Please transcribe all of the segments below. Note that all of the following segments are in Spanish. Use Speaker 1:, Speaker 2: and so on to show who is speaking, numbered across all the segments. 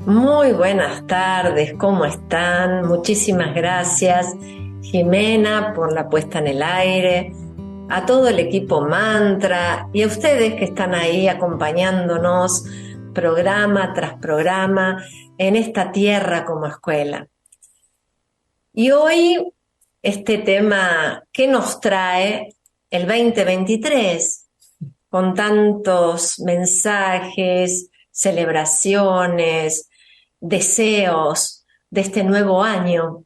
Speaker 1: Muy buenas tardes, ¿cómo están? Muchísimas gracias, Jimena, por la puesta en el aire, a todo el equipo Mantra y a ustedes que están ahí acompañándonos programa tras programa en esta tierra como escuela. Y hoy este tema, ¿qué nos trae el 2023? Con tantos mensajes, celebraciones, deseos de este nuevo año.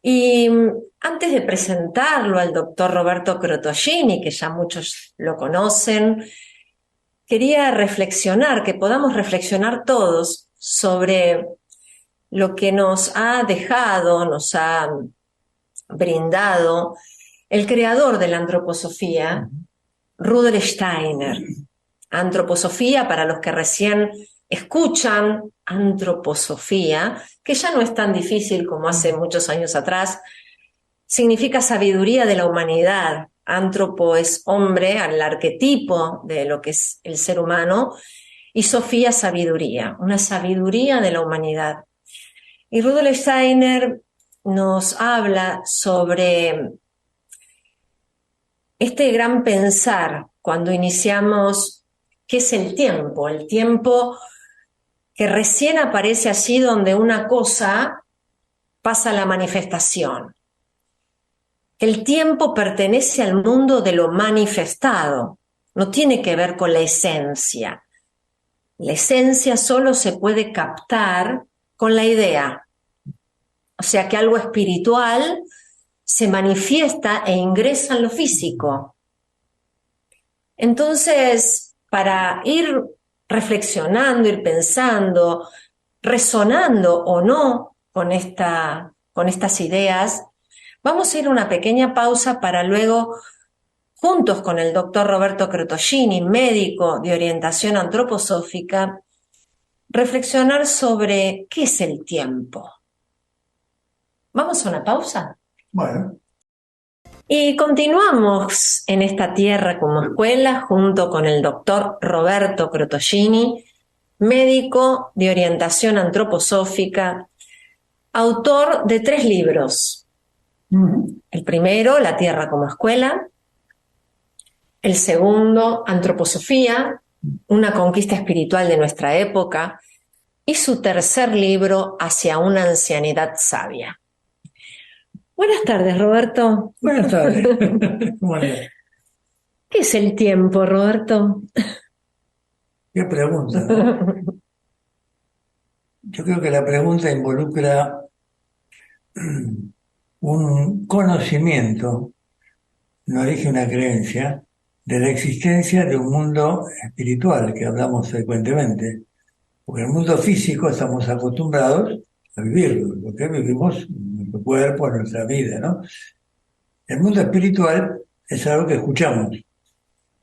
Speaker 1: Y antes de presentarlo al doctor Roberto Crotogini, que ya muchos lo conocen, quería reflexionar, que podamos reflexionar todos sobre lo que nos ha dejado, nos ha brindado el creador de la antroposofía, Rudolf Steiner. Antroposofía, para los que recién escuchan antroposofía, que ya no es tan difícil como hace muchos años atrás, significa sabiduría de la humanidad. Antropo es hombre, el arquetipo de lo que es el ser humano, y Sofía sabiduría, una sabiduría de la humanidad. Y Rudolf Steiner nos habla sobre este gran pensar cuando iniciamos qué es el tiempo que recién aparece allí donde una cosa pasa a la manifestación. El tiempo pertenece al mundo de lo manifestado, no tiene que ver con la esencia. La esencia solo se puede captar con la idea. O sea que algo espiritual se manifiesta e ingresa en lo físico. Entonces, para ir reflexionando, ir pensando, resonando o no con estas ideas, vamos a ir a una pequeña pausa para luego, juntos con el doctor Roberto Crotogini, médico de orientación antroposófica, reflexionar sobre qué es el tiempo. ¿Vamos a una pausa?
Speaker 2: Bueno.
Speaker 1: Y continuamos en esta tierra como escuela junto con el doctor Roberto Crotogini, médico de orientación antroposófica, autor de 3 libros. El primero, La Tierra como Escuela. El segundo, Antroposofía, una conquista espiritual de nuestra época. Y su tercer libro, Hacia una ancianidad sabia. Buenas tardes, Roberto.
Speaker 2: Buenas tardes. Bueno,
Speaker 1: ¿Qué es el tiempo, Roberto?
Speaker 2: qué pregunta, ¿no? Yo creo que la pregunta involucra un conocimiento, no dije una creencia, de la existencia de un mundo espiritual que hablamos frecuentemente. Porque en el mundo físico estamos acostumbrados a vivirlo, lo que vivimos en nuestro cuerpo, en nuestra vida, ¿no? El mundo espiritual es algo que escuchamos.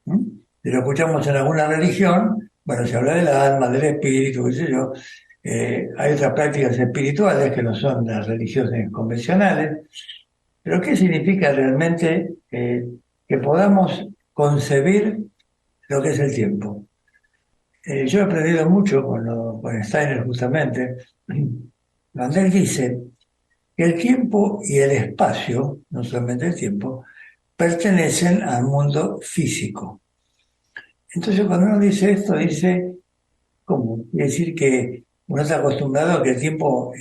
Speaker 2: Si lo escuchamos en alguna religión, bueno, se habla del alma, del espíritu, qué sé yo. Hay otras prácticas espirituales que no son las religiones convencionales. Pero ¿qué significa realmente que podamos concebir lo que es el tiempo? Yo he aprendido mucho con Steiner justamente, donde él dice que el tiempo y el espacio, no solamente el tiempo, pertenecen al mundo físico. Entonces, cuando uno dice esto, dice, ¿cómo? Quiere decir que uno está acostumbrado a que el tiempo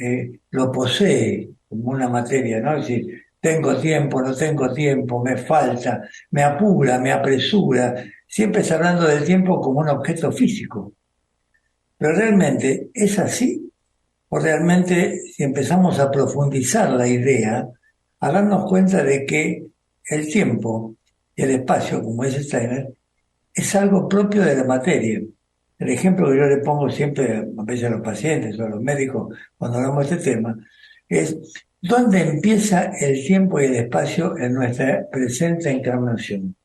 Speaker 2: lo posee como una materia, ¿no? Es decir, tengo tiempo, no tengo tiempo, me falta, me apura, me apresura. Siempre está hablando del tiempo como un objeto físico. Pero realmente, ¿es así? O realmente, si empezamos a profundizar la idea, a darnos cuenta de que el tiempo y el espacio, como dice Steiner, es algo propio de la materia. El ejemplo que yo le pongo siempre, a veces a los pacientes o a los médicos cuando hablamos de este tema, es ¿dónde empieza el tiempo y el espacio en nuestra presente encarnación?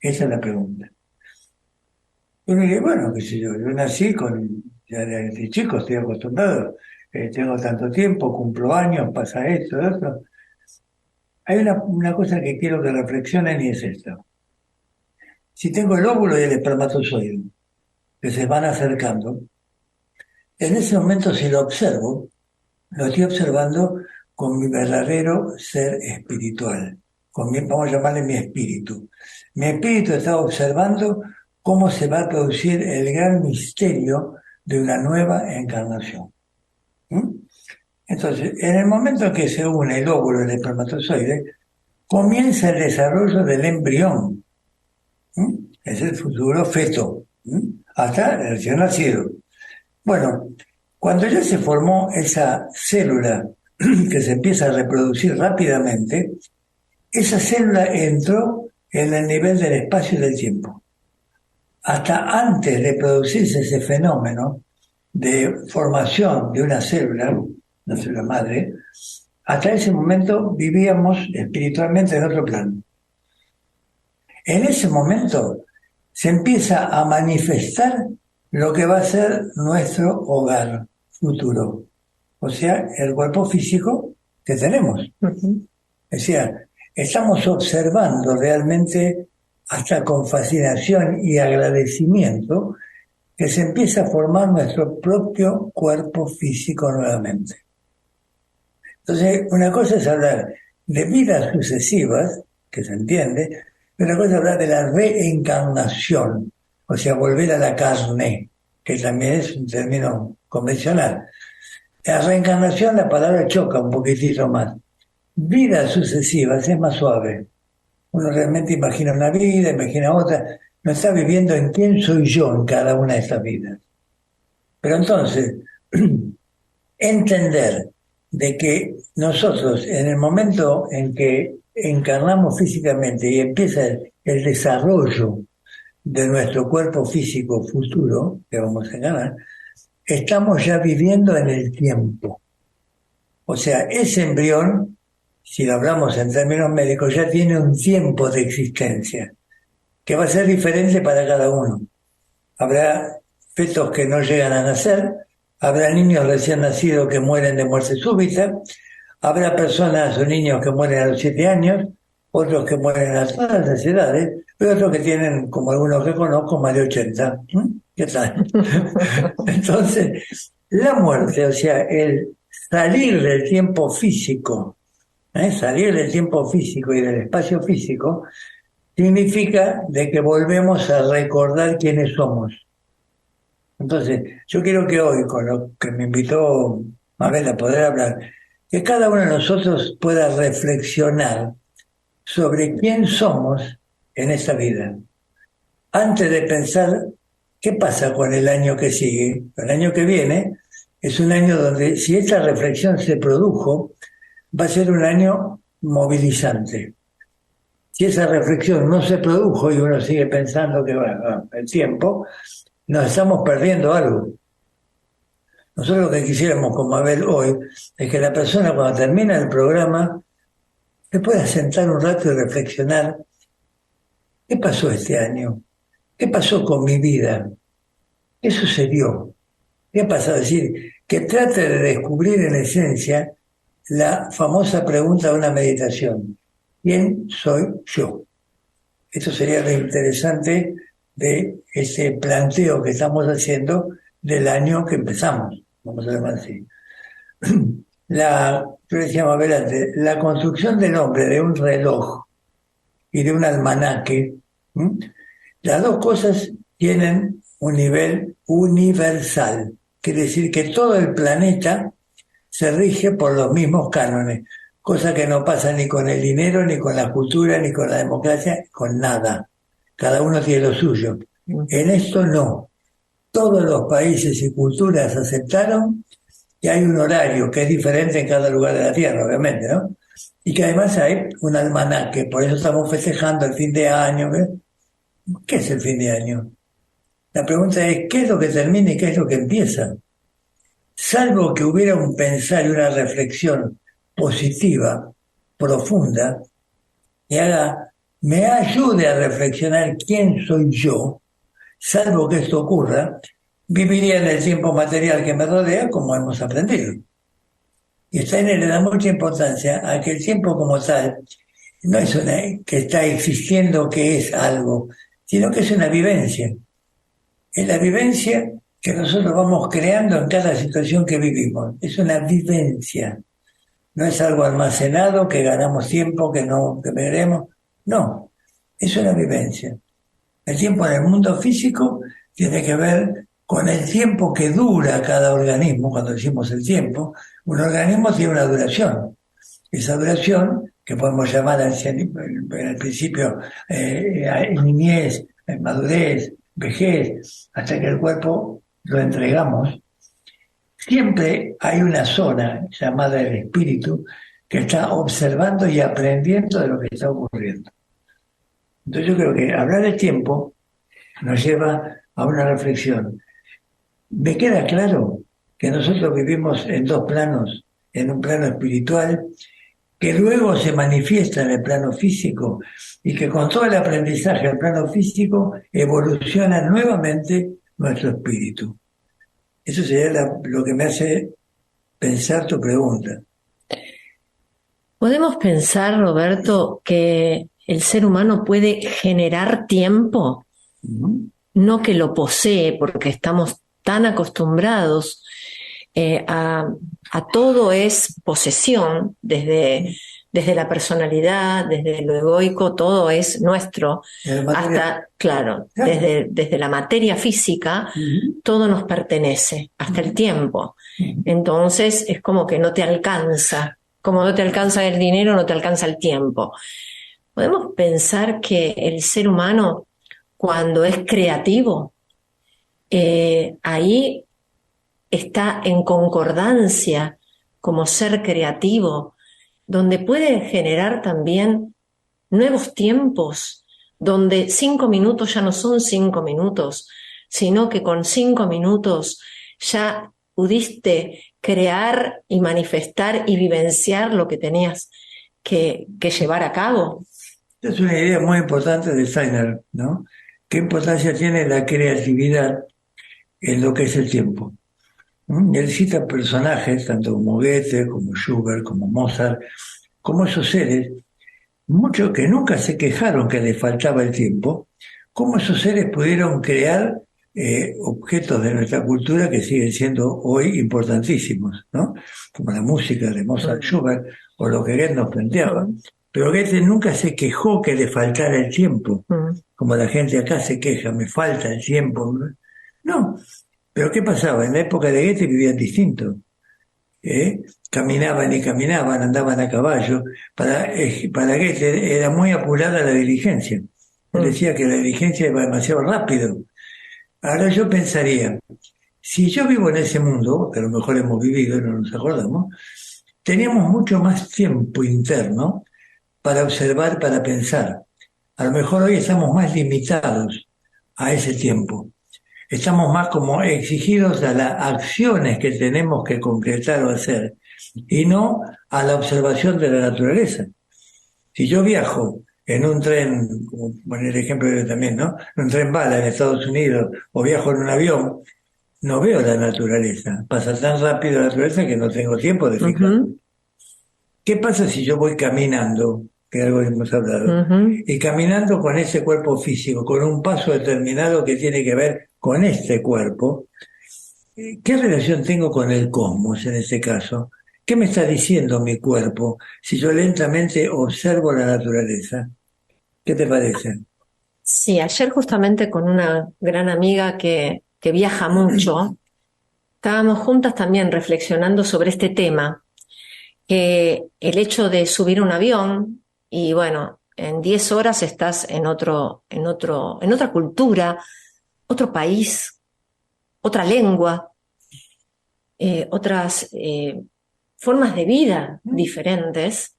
Speaker 2: Esa es la pregunta. Yo me dije, bueno, qué sé yo nací ya de chico estoy acostumbrado, tengo tanto tiempo, cumplo años, pasa esto, otro. Hay una cosa que quiero que reflexionen y es esto. Si tengo el óvulo y el espermatozoide, que se van acercando, en ese momento, si lo observo, lo estoy observando con mi verdadero ser espiritual, vamos a llamarle mi espíritu. Mi espíritu está observando cómo se va a producir el gran misterio de una nueva encarnación. ¿Mm? Entonces, en el momento en que se une el óvulo y el espermatozoide, comienza el desarrollo del embrión. Es el futuro feto, hasta el recién nacido. Bueno, cuando ya se formó esa célula que se empieza a reproducir rápidamente, esa célula entró en el nivel del espacio y del tiempo. Hasta antes de producirse ese fenómeno de formación de una célula madre, hasta ese momento vivíamos espiritualmente en otro plano. En ese momento se empieza a manifestar lo que va a ser nuestro hogar futuro, o sea, el cuerpo físico que tenemos. Uh-huh. O sea, estamos observando realmente, hasta con fascinación y agradecimiento, que se empieza a formar nuestro propio cuerpo físico nuevamente. Entonces, una cosa es hablar de vidas sucesivas, que se entiende, y una cosa es hablar de la reencarnación, o sea, volver a la carne, que también es un término convencional. La reencarnación, la palabra choca un poquitito más. Vidas sucesivas es más suave. Uno realmente imagina una vida, imagina otra, no está viviendo en quién soy yo en cada una de estas vidas. Pero entonces, entender de que nosotros, en el momento en que encarnamos físicamente y empieza el desarrollo de nuestro cuerpo físico futuro, que vamos a encarnar, estamos ya viviendo en el tiempo. O sea, ese embrión, si lo hablamos en términos médicos, ya tiene un tiempo de existencia, que va a ser diferente para cada uno. Habrá fetos que no llegan a nacer, habrá niños recién nacidos que mueren de muerte súbita, habrá personas o niños que mueren a los 7 años, otros que mueren a todas las edades, y otros que tienen, como algunos que conozco, más de 80. ¿Qué tal? Entonces, la muerte, o sea, el salir del tiempo físico, salir del tiempo físico y del espacio físico, significa de que volvemos a recordar quiénes somos. Entonces, yo quiero que hoy, con lo que me invitó Mabel a poder hablar, que cada uno de nosotros pueda reflexionar sobre quién somos en esta vida, antes de pensar qué pasa con el año que sigue. El año que viene es un año donde, si esta reflexión se produjo, va a ser un año movilizante. Si esa reflexión no se produjo y uno sigue pensando que va el tiempo, nos estamos perdiendo algo. Nosotros lo que quisiéramos con Mabel hoy es que la persona, cuando termina el programa, se pueda sentar un rato y reflexionar: ¿qué pasó este año? ¿Qué pasó con mi vida? ¿Qué sucedió? ¿Qué ha pasado? Es decir, que trate de descubrir en esencia la famosa pregunta de una meditación: ¿quién soy yo? Esto sería lo interesante de ese planteo que estamos haciendo del año que empezamos, vamos a llamar así. Yo decía Mabel antes, la construcción del hombre de un reloj y de un almanaque, las dos cosas tienen un nivel universal, quiere decir que todo el planeta se rige por los mismos cánones, cosa que no pasa ni con el dinero, ni con la cultura, ni con la democracia, con nada. Cada uno tiene lo suyo. En esto no. Todos los países y culturas aceptaron que hay un horario que es diferente en cada lugar de la Tierra, obviamente, ¿no? Y que además hay un almanaque, por eso estamos festejando el fin de año. ¿Qué es el fin de año? La pregunta es, ¿qué es lo que termina y qué es lo que empieza? Salvo que hubiera un pensar y una reflexión positiva, profunda, me ayude a reflexionar quién soy yo, salvo que esto ocurra, viviría en el tiempo material que me rodea como hemos aprendido. Y Steiner le da mucha importancia a que el tiempo como tal no es que está existiendo, que es algo, sino que es una vivencia. Es la vivencia que nosotros vamos creando en cada situación que vivimos. Es una vivencia, no es algo almacenado que ganamos tiempo, que veremos. No, es una vivencia. El tiempo en el mundo físico tiene que ver con el tiempo que dura cada organismo. Cuando decimos el tiempo, un organismo tiene una duración. Esa duración, que podemos llamar al principio niñez, madurez, vejez, hasta que el cuerpo lo entregamos, siempre hay una zona llamada el espíritu que está observando y aprendiendo de lo que está ocurriendo. Entonces yo creo que hablar de tiempo nos lleva a una reflexión. Me queda claro que nosotros vivimos en dos planos, en un plano espiritual que luego se manifiesta en el plano físico y que con todo el aprendizaje del plano físico evoluciona nuevamente nuestro espíritu. Eso sería lo que me hace pensar tu pregunta.
Speaker 1: ¿Podemos pensar, Roberto, que el ser humano puede generar tiempo? No que lo posee, porque estamos tan acostumbrados a todo es posesión, desde la personalidad, desde lo egoico, todo es nuestro, hasta, claro, desde la materia física, todo nos pertenece, hasta el tiempo. Entonces es como que no te alcanza, como no te alcanza el dinero, no te alcanza el tiempo. Podemos pensar que el ser humano, cuando es creativo, ahí está en concordancia como ser creativo, donde puede generar también nuevos tiempos, donde 5 minutos ya no son 5 minutos, sino que con 5 minutos ya pudiste crear y manifestar y vivenciar lo que tenías que llevar a cabo.
Speaker 2: Es una idea muy importante de Steiner, ¿no? ¿Qué importancia tiene la creatividad en lo que es el tiempo? Él cita personajes, tanto como Goethe, como Schubert, como Mozart, como esos seres, muchos que nunca se quejaron que les faltaba el tiempo, cómo esos seres pudieron crear objetos de nuestra cultura que siguen siendo hoy importantísimos, ¿no? Como la música de Mozart, Schubert, o lo que Goethe nos planteaba. Pero Goethe nunca se quejó que le faltara el tiempo, como la gente acá se queja, me falta el tiempo. No, pero ¿qué pasaba? En la época de Goethe vivían distinto. Caminaban y caminaban, andaban a caballo. Para Goethe era muy apurada la diligencia. Él decía que la diligencia iba demasiado rápido. Ahora yo pensaría, si yo vivo en ese mundo, que a lo mejor hemos vivido y no nos acordamos, teníamos mucho más tiempo interno para observar, para pensar. A lo mejor hoy estamos más limitados a ese tiempo. Estamos más como exigidos a las acciones que tenemos que concretar o hacer y no a la observación de la naturaleza. Si yo viajo en un tren, como poner el ejemplo de también, ¿no? En un tren bala en Estados Unidos o viajo en un avión, no veo la naturaleza. Pasa tan rápido la naturaleza que no tengo tiempo de fijarme. ¿Qué pasa si yo voy caminando? Que es algo que hemos hablado, y caminando con ese cuerpo físico, con un paso determinado que tiene que ver con este cuerpo, ¿qué relación tengo con el cosmos en este caso? ¿Qué me está diciendo mi cuerpo si yo lentamente observo la naturaleza? ¿Qué te parece?
Speaker 1: Sí, ayer justamente con una gran amiga que viaja mucho, estábamos juntas también reflexionando sobre este tema, que el hecho de subir un avión y bueno, en 10 horas estás en otra cultura, otro país, otra lengua, otras formas de vida diferentes.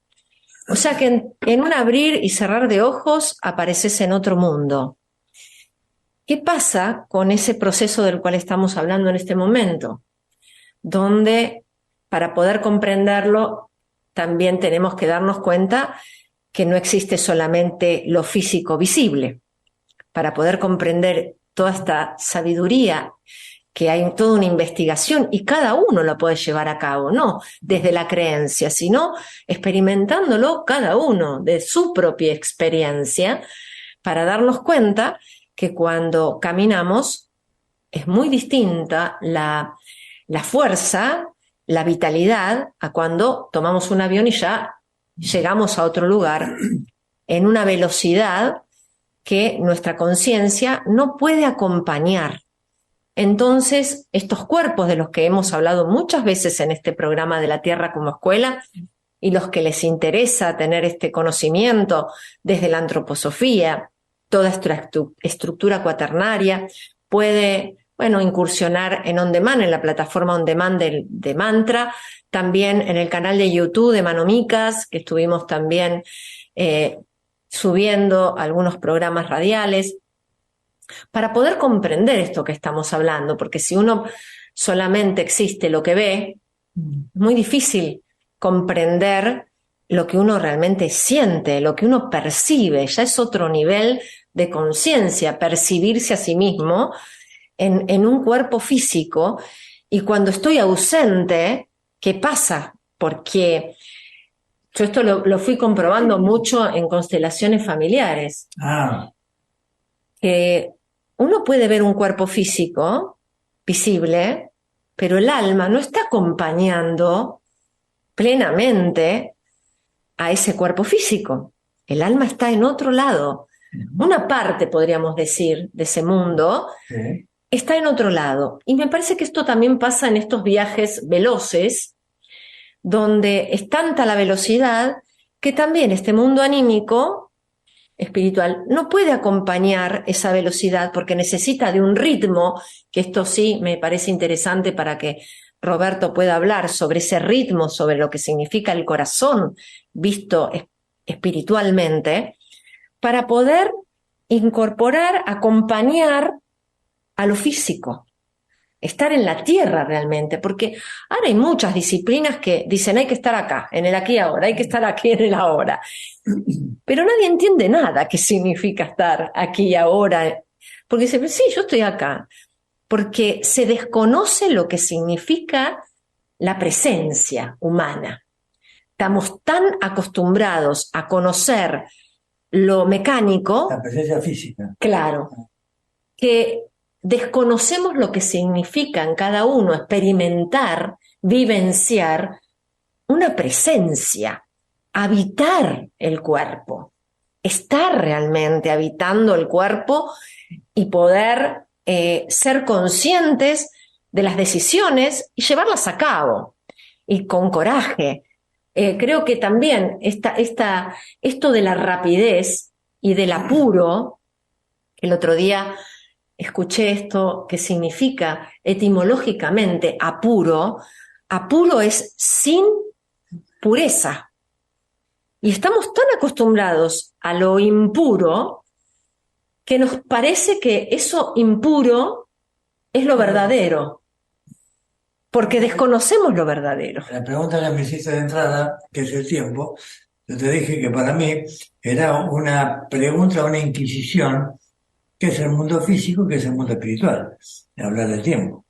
Speaker 1: O sea que en un abrir y cerrar de ojos apareces en otro mundo. ¿Qué pasa con ese proceso del cual estamos hablando en este momento? Donde para poder comprenderlo también tenemos que darnos cuenta que no existe solamente lo físico visible. Para poder comprender toda esta sabiduría, que hay toda una investigación y cada uno la puede llevar a cabo, no desde la creencia, sino experimentándolo cada uno de su propia experiencia para darnos cuenta que cuando caminamos es muy distinta la fuerza, la vitalidad, a cuando tomamos un avión y ya llegamos a otro lugar en una velocidad que nuestra conciencia no puede acompañar. Entonces, estos cuerpos de los que hemos hablado muchas veces en este programa de la Tierra como escuela, y los que les interesa tener este conocimiento desde la antroposofía, toda esta estructura cuaternaria, puede, incursionar en On Demand, en la plataforma On Demand de Mantra, también en el canal de YouTube de Manomicas, que estuvimos también subiendo algunos programas radiales, para poder comprender esto que estamos hablando, porque si uno solamente existe lo que ve, es muy difícil comprender lo que uno realmente siente, lo que uno percibe. Ya es otro nivel de conciencia, percibirse a sí mismo en un cuerpo físico. Y cuando estoy ausente, ¿qué pasa? Porque yo esto lo fui comprobando mucho en constelaciones familiares. Que uno puede ver un cuerpo físico visible, pero el alma no está acompañando plenamente a ese cuerpo físico. El alma está en otro lado. Una parte, podríamos decir, de ese mundo está en otro lado. Y me parece que esto también pasa en estos viajes veloces, donde es tanta la velocidad que también este mundo anímico, espiritual, no puede acompañar esa velocidad porque necesita de un ritmo, que esto sí me parece interesante para que Roberto pueda hablar sobre ese ritmo, sobre lo que significa el corazón visto espiritualmente, para poder incorporar, acompañar a lo físico, estar en la tierra realmente, porque ahora hay muchas disciplinas que dicen hay que estar acá, en el aquí y ahora, hay que estar aquí en el ahora, pero nadie entiende nada qué significa estar aquí y ahora, porque dice, sí, yo estoy acá, porque se desconoce lo que significa la presencia humana. Estamos tan acostumbrados a conocer lo mecánico,
Speaker 2: la presencia física,
Speaker 1: claro, que desconocemos lo que significa en cada uno experimentar, vivenciar una presencia, habitar el cuerpo, estar realmente habitando el cuerpo y poder ser conscientes de las decisiones y llevarlas a cabo, y con coraje. Creo que también esto de la rapidez y del apuro, el otro día escuché esto que significa etimológicamente apuro. Apuro es sin pureza. Y estamos tan acostumbrados a lo impuro que nos parece que eso impuro es lo verdadero, porque desconocemos lo verdadero.
Speaker 2: La pregunta que me hiciste de entrada, que es el tiempo, yo te dije que para mí era una pregunta, una inquisición, ¿qué es el mundo físico, qué es el mundo espiritual? De hablar del tiempo.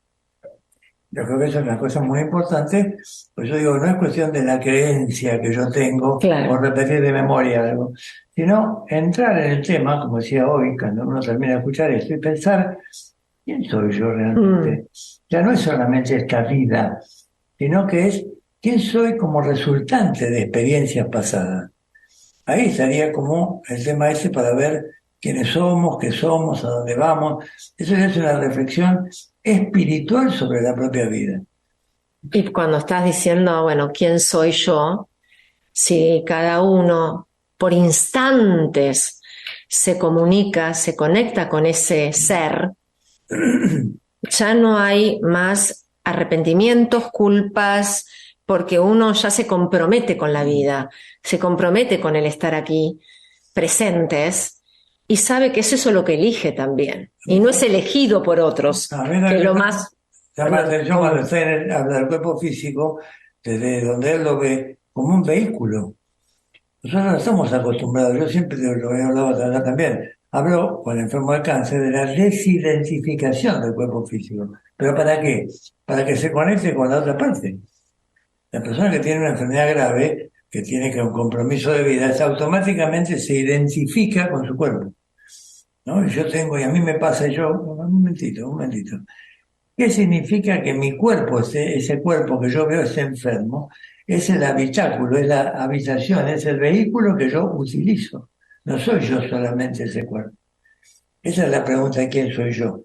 Speaker 2: Yo creo que eso es una cosa muy importante, pues yo digo, no es cuestión de la creencia que yo tengo,
Speaker 1: Claro,
Speaker 2: o repetir de memoria algo, sino entrar en el tema, como decía hoy, cuando uno termina de escuchar esto, y pensar, ¿quién soy yo realmente? Ya no es solamente esta vida, sino que es quién soy como resultante de experiencias pasadas. Ahí estaría como el tema ese para ver quiénes somos, qué somos, a dónde vamos. Eso es una reflexión espiritual sobre la propia vida.
Speaker 1: y cuando estás diciendo, bueno, ¿quién soy yo? Si cada uno por instantes se comunica, se conecta con ese ser, ya no hay más arrepentimientos, culpas, porque uno ya se compromete con la vida, se compromete con el estar aquí presentes y sabe que es eso lo que elige también. Y no es elegido por otros, que es lo más...
Speaker 2: Llama la atención cuando usted habla del cuerpo físico, desde donde él lo ve como un vehículo. Nosotros no estamos acostumbrados, yo siempre lo he hablado acá también, hablo con el enfermo de cáncer de la desidentificación del cuerpo físico. ¿Pero para qué? Para que se conecte con la otra parte. La persona que tiene una enfermedad grave, que tiene un compromiso de vida, automáticamente se identifica con su cuerpo. ¿no? Yo tengo, y a mí me pasa, un momentito. ¿Qué significa que mi cuerpo, ese cuerpo que yo veo es enfermo? Es el habitáculo, es la habitación, es el vehículo que yo utilizo. No soy yo solamente ese cuerpo. Esa es la pregunta de quién soy yo.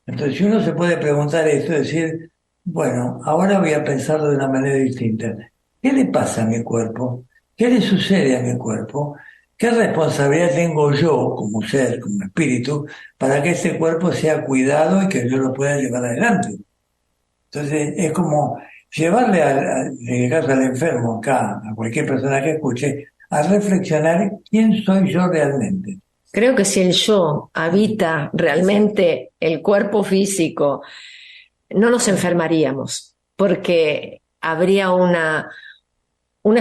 Speaker 2: Entonces, si uno se puede preguntar esto, decir, bueno, ahora voy a pensarlo de una manera distinta. ¿Qué le pasa a mi cuerpo? ¿Qué le sucede a mi cuerpo? ¿Qué responsabilidad tengo yo como ser, como espíritu, para que ese cuerpo sea cuidado y que yo lo pueda llevar adelante? Entonces, es como llevarle, en el caso al enfermo acá, a cualquier persona que escuche, a reflexionar quién soy yo realmente.
Speaker 1: Creo que si el yo habita realmente el cuerpo físico, no nos enfermaríamos, porque habría una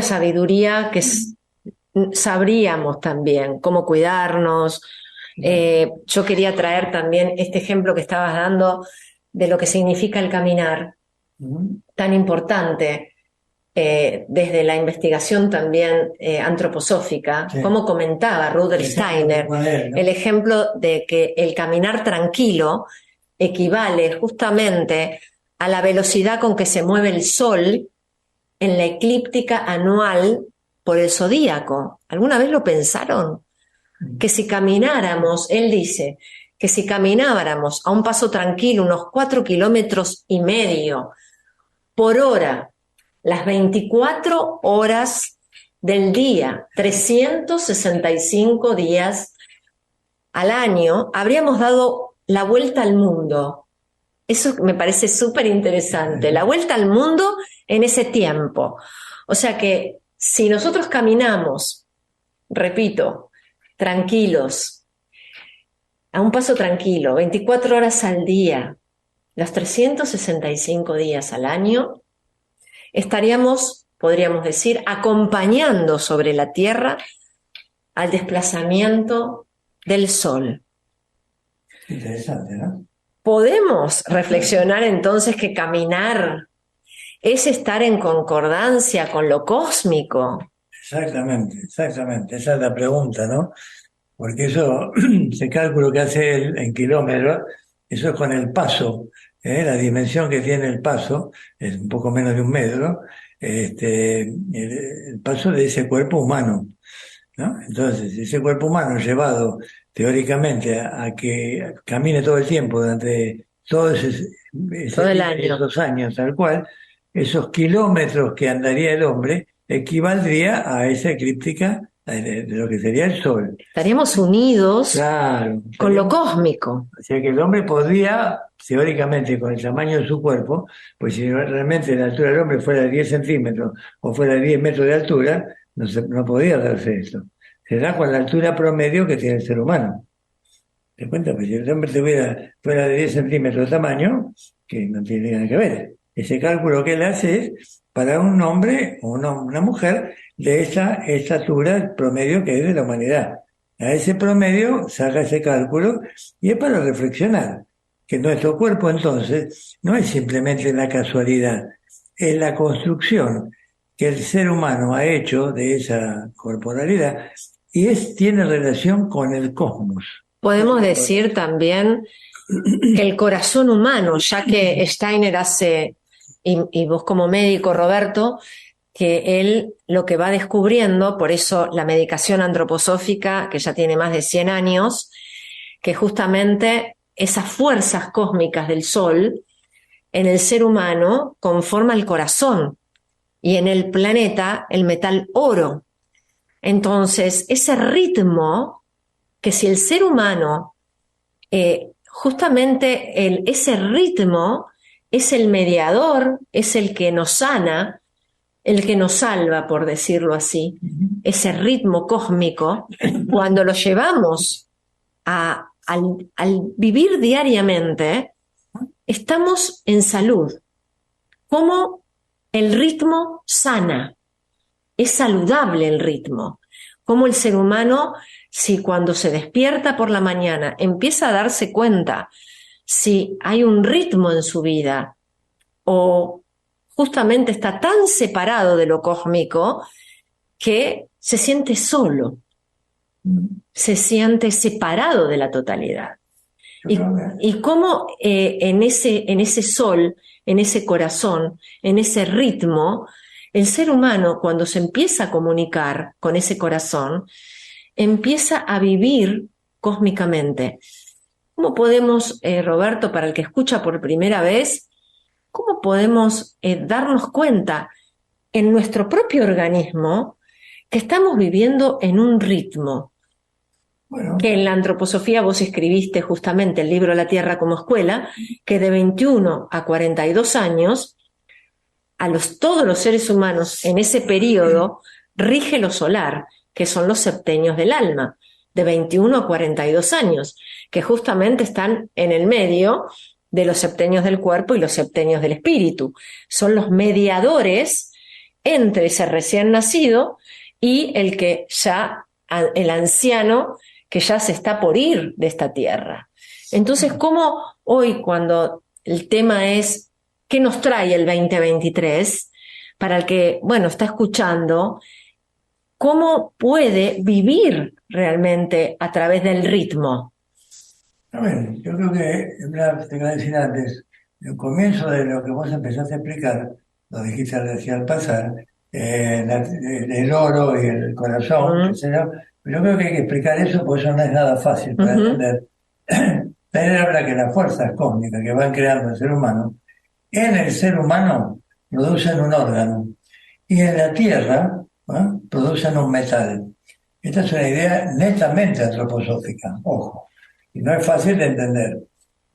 Speaker 1: sabiduría que sabríamos también cómo cuidarnos. Yo quería traer también este ejemplo que estabas dando de lo que significa el caminar, tan importante desde la investigación también antroposófica,
Speaker 2: Sí.
Speaker 1: como comentaba Rudolf Steiner, el ejemplo de que el caminar tranquilo equivale justamente a la velocidad con que se mueve el Sol en la eclíptica anual por el zodíaco. ¿Alguna vez lo pensaron? Que si camináramos, él dice, que si camináramos a un paso tranquilo unos 4,5 kilómetros por hora, las 24 horas del día, 365 días al año, habríamos dado la vuelta al mundo. Eso me parece súper interesante, la vuelta al mundo en ese tiempo. O sea que si nosotros caminamos, repito, tranquilos, a un paso tranquilo, 24 horas al día, los 365 días al año, estaríamos, podríamos decir, acompañando sobre la Tierra al desplazamiento del Sol.
Speaker 2: Interesante, ¿no?
Speaker 1: Podemos reflexionar entonces que caminar es estar en concordancia con lo cósmico.
Speaker 2: Exactamente, exactamente. Esa es la pregunta, ¿no? Porque eso, ese cálculo que hace él en kilómetros, eso es con el paso, la dimensión que tiene el paso, es un poco menos de 1 metro, el paso de ese cuerpo humano, ¿no? Entonces, ese cuerpo humano llevado teóricamente a que camine todo el tiempo durante todo
Speaker 1: Todo el año.
Speaker 2: esos años, tal cual, esos kilómetros que andaría el hombre equivaldría a esa eclíptica de lo que sería el Sol.
Speaker 1: Estaríamos unidos
Speaker 2: Claro,
Speaker 1: con lo cósmico.
Speaker 2: o sea que el hombre podría, teóricamente, con el tamaño de su cuerpo, pues si realmente la altura del hombre fuera de 10 centímetros o fuera de 10 metros de altura, no podría darse esto. Se da con la altura promedio que tiene el ser humano. ¿Te cuenta? Pues si el hombre fuera de 10 centímetros de tamaño, que no tiene nada que ver. Ese cálculo que él hace es para un hombre o una mujer de esa estatura promedio que es de la humanidad. A ese promedio saca ese cálculo y es para reflexionar que nuestro cuerpo entonces no es simplemente la casualidad, es la construcción que el ser humano ha hecho de esa corporalidad y tiene relación con el cosmos.
Speaker 1: Podemos decir también que el corazón humano, ya que Steiner hace, y vos como médico, Roberto, que él lo que va descubriendo, por eso la medicación antroposófica, que ya tiene más de 100 años, que justamente esas fuerzas cósmicas del Sol en el ser humano conforma el corazón y en el planeta el metal oro. Entonces, ese ritmo que si el ser humano, justamente ese ritmo es el mediador, es el que nos sana, el que nos salva, por decirlo así, ese ritmo cósmico, cuando lo llevamos al vivir diariamente, estamos en salud. ¿Cómo el ritmo sana? Es saludable el ritmo. Cómo el ser humano, si cuando se despierta por la mañana empieza a darse cuenta si hay un ritmo en su vida o justamente está tan separado de lo cósmico que se siente solo. se siente separado de la totalidad. Y cómo en ese sol, en ese corazón, en ese ritmo, el ser humano, cuando se empieza a comunicar con ese corazón, empieza a vivir cósmicamente. ¿Cómo podemos, Roberto, para el que escucha por primera vez, cómo podemos darnos cuenta en nuestro propio organismo que estamos viviendo en un ritmo? Bueno, que en la antroposofía vos escribiste justamente el libro La Tierra como Escuela, que de 21 a 42 años, todos los seres humanos en ese periodo rige lo solar, que son los septenios del alma, de 21 a 42 años, que justamente están en el medio de los septenios del cuerpo y los septenios del espíritu. Son los mediadores entre ese recién nacido y el anciano que ya se está por ir de esta tierra. Entonces, ¿cómo hoy, cuando el tema es qué nos trae el 2023, para el que, está escuchando, cómo puede vivir realmente a través del ritmo?
Speaker 2: A ver, yo creo que, te iba a decir antes, el comienzo de lo que vos empezaste a explicar, lo dijiste recién al pasar, el oro y el corazón, qué sé yo. Yo creo que hay que explicar eso porque eso no es nada fácil para entender. Tener habla que las fuerzas cósmicas que van creando el ser humano, en el ser humano producen un órgano y en la Tierra producen un metal. Esta es una idea netamente antroposófica, ojo, y no es fácil de entender.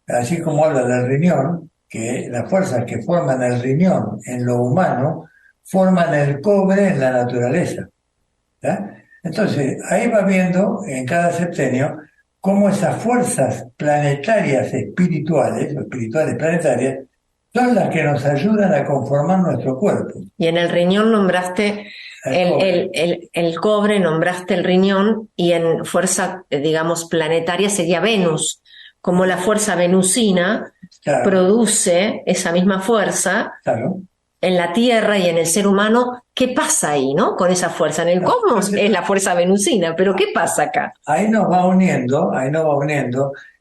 Speaker 2: Así como habla del riñón, que las fuerzas que forman el riñón en lo humano forman el cobre en la naturaleza. ¿Ya? Entonces, ahí va viendo en cada septenio cómo esas fuerzas planetarias espirituales, o espirituales planetarias, son las que nos ayudan a conformar nuestro cuerpo.
Speaker 1: Y en el riñón nombraste el cobre, nombraste el riñón, y en fuerza, digamos, planetaria sería Venus, como la fuerza venusina produce esa misma fuerza. Claro. En la Tierra y en el ser humano, ¿qué pasa ahí, no? Con esa fuerza. En el cosmos es la fuerza venusina, pero ¿qué pasa acá?
Speaker 2: Ahí nos va uniendo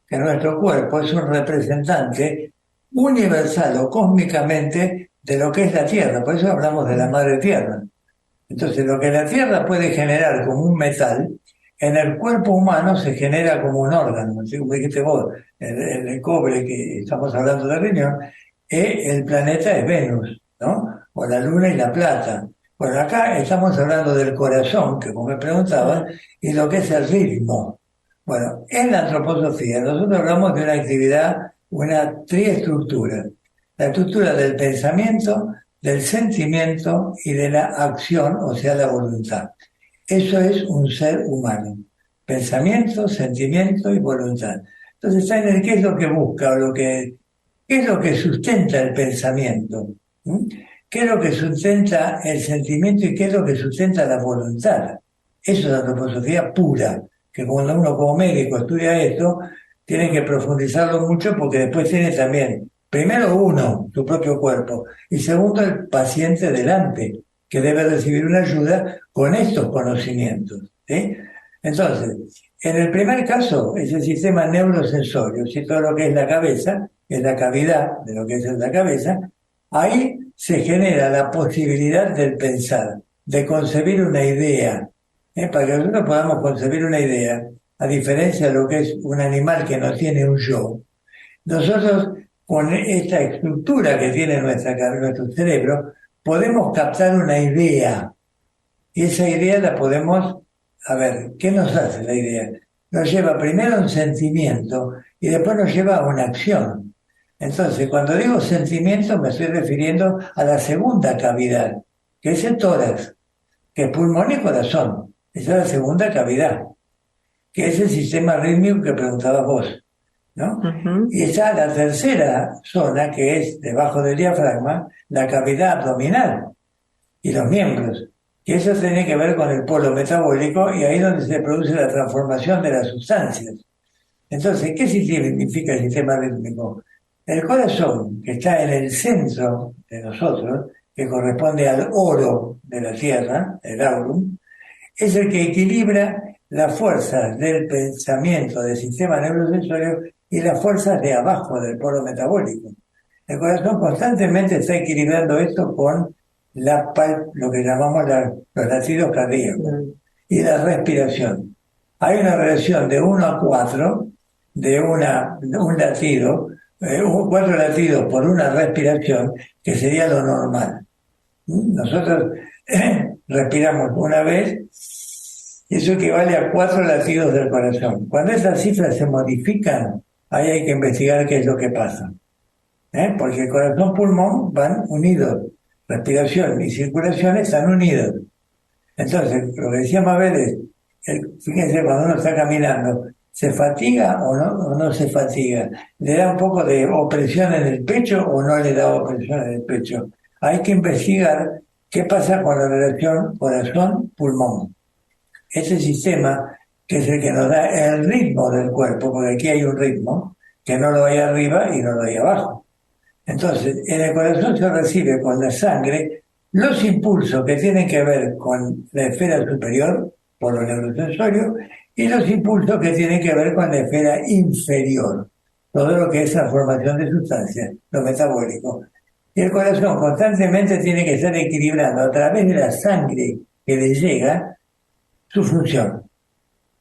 Speaker 2: que nuestro cuerpo es un representante universal o cósmicamente de lo que es la Tierra. Por eso hablamos de la Madre Tierra. Entonces, lo que la Tierra puede generar como un metal, en el cuerpo humano se genera como un órgano. Así como dijiste vos, el cobre que estamos hablando de riñón, el planeta es Venus, ¿no? O la luna y la plata. Bueno, acá estamos hablando del corazón, que como me preguntaban, y lo que es el ritmo. Bueno, en la antroposofía nosotros hablamos de una actividad, una triestructura. La estructura del pensamiento, del sentimiento y de la acción, o sea, la voluntad. Eso es un ser humano. Pensamiento, sentimiento y voluntad. Entonces, ¿saben qué es lo que busca o qué es lo que sustenta el pensamiento? ¿Qué es lo que sustenta el sentimiento y qué es lo que sustenta la voluntad? Eso es la antroposofía pura, que cuando uno como médico estudia esto, tiene que profundizarlo mucho porque después tiene también, primero uno, su propio cuerpo, y segundo el paciente delante, que debe recibir una ayuda con estos conocimientos. ¿Sí? Entonces, en el primer caso es el sistema neurosensorio, si todo lo que es la cabeza, es la cavidad de lo que es la cabeza, ahí se genera la posibilidad del pensar, de concebir una idea. Para que nosotros podamos concebir una idea, a diferencia de lo que es un animal que no tiene un yo, nosotros con esta estructura que tiene nuestro cerebro, podemos captar una idea. Y esa idea la podemos, ¿qué nos hace la idea? Nos lleva primero a un sentimiento y después nos lleva a una acción. Entonces, cuando digo sentimiento, me estoy refiriendo a la segunda cavidad, que es el tórax, que es pulmón y corazón. Esa es la segunda cavidad, que es el sistema rítmico que preguntabas vos, ¿no? Y está la tercera zona, que es debajo del diafragma, la cavidad abdominal y los miembros. Y eso tiene que ver con el polo metabólico y ahí es donde se produce la transformación de las sustancias. Entonces, ¿qué significa el sistema rítmico? El corazón, que está en el centro de nosotros, que corresponde al oro de la Tierra, el aurum, es el que equilibra las fuerzas del pensamiento del sistema neurosensorio y las fuerzas de abajo del polo metabólico. El corazón constantemente está equilibrando esto con lo que llamamos los latidos cardíacos y la respiración. Hay una relación de 1 a 4 de un latido, 4 latidos por una respiración, que sería lo normal. Nosotros respiramos una vez y eso equivale a 4 latidos del corazón. Cuando esas cifras se modifican, ahí hay que investigar qué es lo que pasa. Porque el corazón-pulmón van unidos, respiración y circulación están unidos. Entonces, lo que decía Mabel es, fíjense, cuando uno está caminando, ¿se fatiga o no se fatiga? ¿Le da un poco de opresión en el pecho o no le da opresión en el pecho? Hay que investigar qué pasa con la relación corazón-pulmón. Ese sistema, que es el que nos da el ritmo del cuerpo, porque aquí hay un ritmo, que no lo hay arriba y no lo hay abajo. Entonces, en el corazón se recibe con la sangre los impulsos que tienen que ver con la esfera superior, por los neurosensorios, y los impulsos que tienen que ver con la esfera inferior, todo lo que es la formación de sustancias, lo metabólico. Y el corazón constantemente tiene que estar equilibrando a través de la sangre que le llega su función.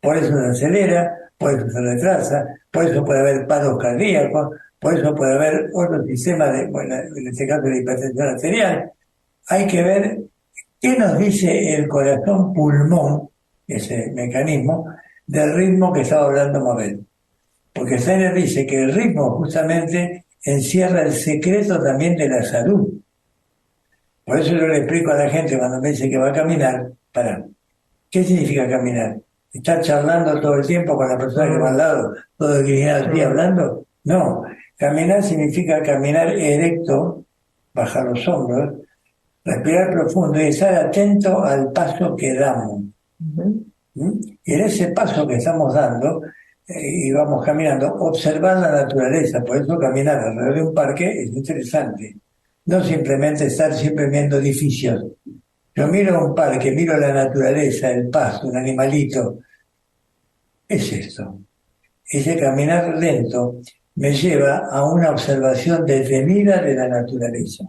Speaker 2: Por eso se acelera, por eso se retrasa, por eso puede haber paros cardíacos, por eso puede haber otro sistema en este caso de la hipertensión arterial. Hay que ver qué nos dice el corazón-pulmón, ese mecanismo, del ritmo que estaba hablando Mabel. Porque Steiner dice que el ritmo justamente encierra el secreto también de la salud. Por eso yo le explico a la gente cuando me dice que va a caminar, ¿qué significa caminar? ¿Estar charlando todo el tiempo con la persona que va al lado, todo el día hablando? No, caminar significa caminar erecto, bajar los hombros, respirar profundo y estar atento al paso que damos. Y en ese paso que estamos dando, y vamos caminando, observar la naturaleza. Por eso caminar alrededor de un parque es interesante. No simplemente estar siempre viendo edificios. Yo miro un parque, miro la naturaleza, el pasto, un animalito. Es esto. Ese caminar lento me lleva a una observación detenida de la naturaleza.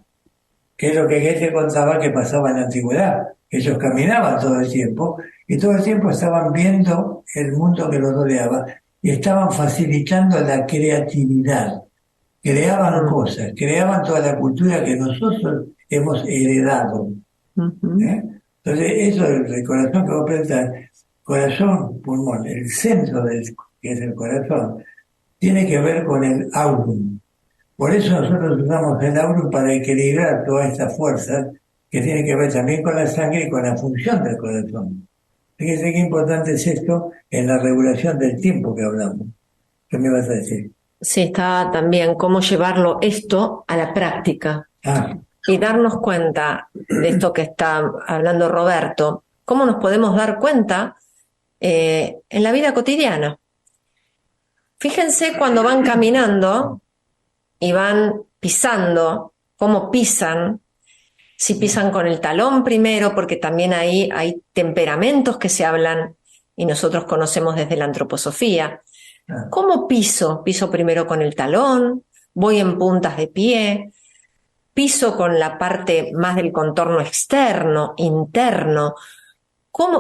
Speaker 2: Que es lo que Goethe contaba que pasaba en la antigüedad. Ellos caminaban todo el tiempo y todo el tiempo estaban viendo el mundo que los rodeaba y estaban facilitando la creatividad. Creaban cosas, creaban toda la cultura que nosotros hemos heredado. Entonces, eso del corazón que vos pensás, corazón, pulmón, el centro que es el corazón, tiene que ver con el aurum. Por eso nosotros usamos el aurum para equilibrar todas estas fuerzas que tienen que ver también con la sangre y con la función del corazón. Fíjense qué importante es esto en la regulación del tiempo que hablamos. ¿Qué me vas a decir?
Speaker 1: Sí, está también cómo llevarlo esto a la práctica. Y darnos cuenta de esto que está hablando Roberto, cómo nos podemos dar cuenta en la vida cotidiana. Fíjense cuando van caminando y van pisando, cómo pisan, si pisan con el talón primero, porque también ahí hay temperamentos que se hablan y nosotros conocemos desde la antroposofía. ¿Cómo piso? Piso primero con el talón, voy en puntas de pie, piso con la parte más del contorno externo, interno.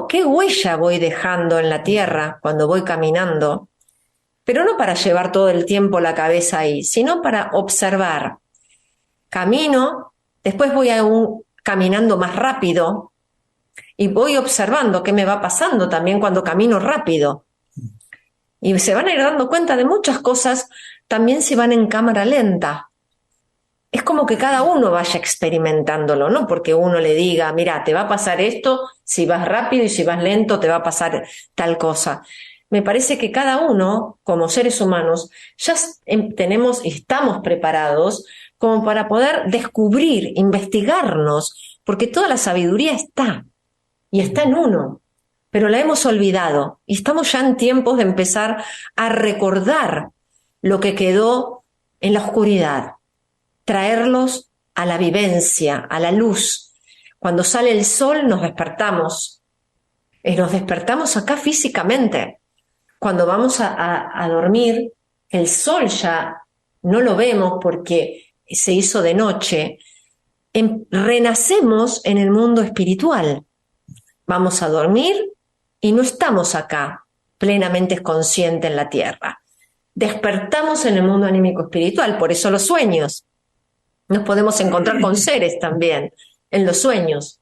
Speaker 1: ¿Qué huella voy dejando en la tierra cuando voy caminando? Pero no para llevar todo el tiempo la cabeza ahí, sino para observar. Camino, después voy caminando más rápido y voy observando qué me va pasando también cuando camino rápido. Y se van a ir dando cuenta de muchas cosas, también si van en cámara lenta. Es como que cada uno vaya experimentándolo, no porque uno le diga, mira, te va a pasar esto, si vas rápido y si vas lento te va a pasar tal cosa. Me parece que cada uno, como seres humanos, ya tenemos y estamos preparados como para poder descubrir, investigarnos, porque toda la sabiduría está, y está en uno, pero la hemos olvidado, y estamos ya en tiempos de empezar a recordar lo que quedó en la oscuridad, traerlos a la vivencia, a la luz. Cuando sale el sol nos despertamos, Nos despertamos acá físicamente. Cuando vamos a dormir, el sol ya no lo vemos porque se hizo de noche. Renacemos en el mundo espiritual. Vamos a dormir y no estamos acá plenamente conscientes en la tierra. Despertamos en el mundo anímico espiritual, por eso los sueños. Nos podemos encontrar con seres también en los sueños.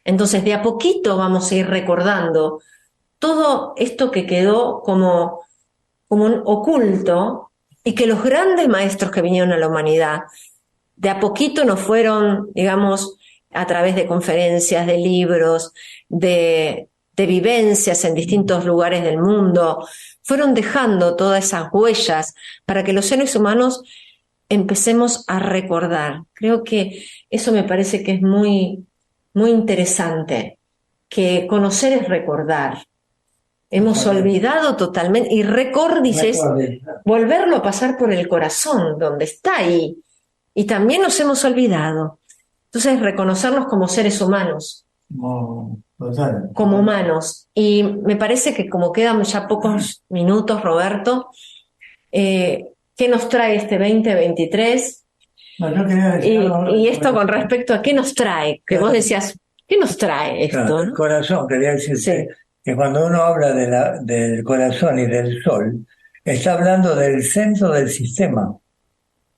Speaker 1: Entonces, de a poquito vamos a ir recordando todo esto que quedó como un oculto y que los grandes maestros que vinieron a la humanidad de a poquito nos fueron, digamos, a través de conferencias, de libros, de vivencias en distintos lugares del mundo, fueron dejando todas esas huellas para que los seres humanos empecemos a recordar. Creo que eso me parece que es muy, muy interesante, que conocer es recordar. Hemos olvidado totalmente, y dices, volverlo a pasar por el corazón, donde está ahí. Y también nos hemos olvidado. Entonces, reconocernos como seres humanos. Como humanos. Y me parece que como quedan ya pocos minutos, Roberto, ¿qué nos trae este 2023?
Speaker 2: No, yo quería decir
Speaker 1: y esto con respecto a qué nos trae, que vos decías, ¿qué nos trae esto?
Speaker 2: Claro, el corazón, quería decirte que cuando uno habla del corazón y del sol, está hablando del centro del sistema.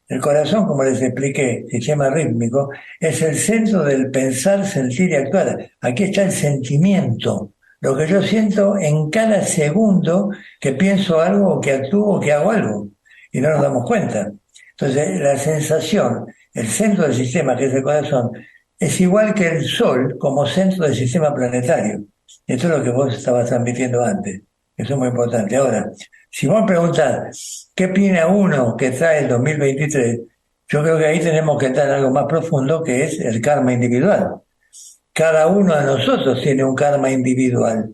Speaker 2: El corazón, como les expliqué, sistema rítmico, es el centro del pensar, sentir y actuar. Aquí está el sentimiento, lo que yo siento en cada segundo que pienso algo o que actúo o que hago algo. Y no nos damos cuenta. Entonces, la sensación, el centro del sistema, que es el corazón, es igual que el Sol como centro del sistema planetario. Esto es lo que vos estabas transmitiendo antes. Eso es muy importante. Ahora, si vos me preguntás, ¿qué opina uno que trae el 2023? Yo creo que ahí tenemos que entrar en algo más profundo, que es el karma individual. Cada uno de nosotros tiene un karma individual.